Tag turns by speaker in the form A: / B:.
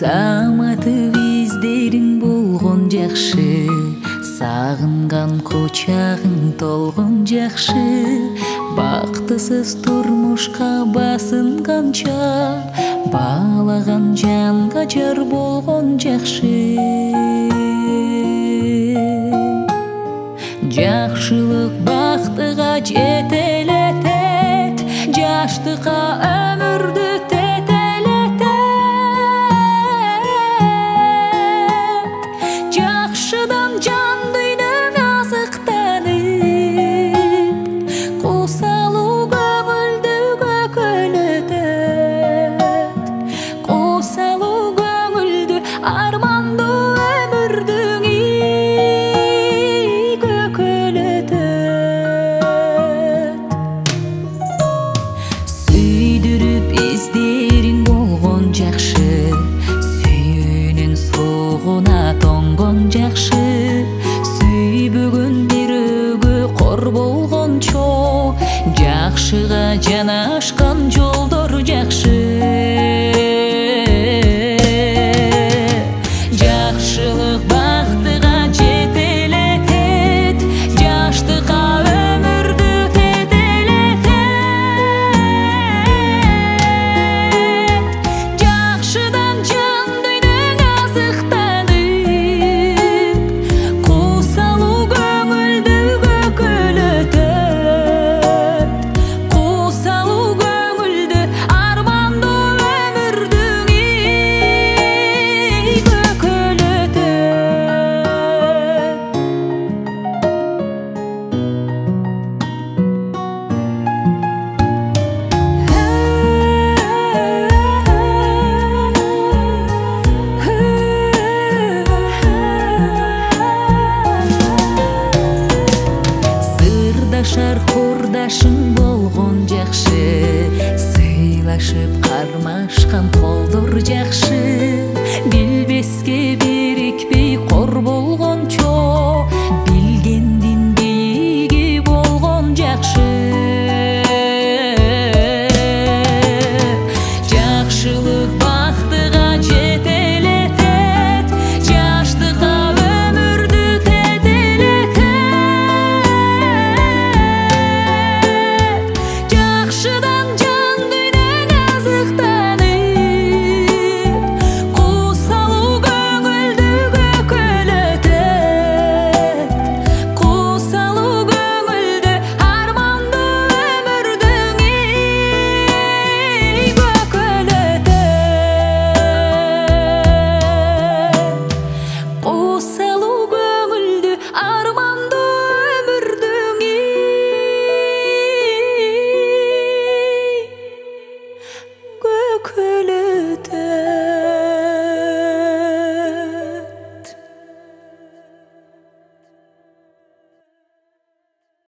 A: Саматы биздерин болгон жакшы, сагынган кучагың толгон жакшы, бактысыз турмушка басынганча, баалаган жанга жар болгон жакшы. Жакшылык бактыга жетелетет, жаштыкка өмүрдү тетелетет. Жакшыдан жан дүйнөң азыктанып, кусалуу көңүлдү көкөлөтөт. Кусалуу көңүлдү армандуу өмүрдүң жакшы, сүйбөгөн бирөөгө кор болгончо, жакшыга жанашкан жолдор жакшы. Жакшылык бактыга жетелетет, жаштыкка өмүрдү тетелетет. Жакшыдан жан дүйнөң азыктанып, курдашың болгон жакшы,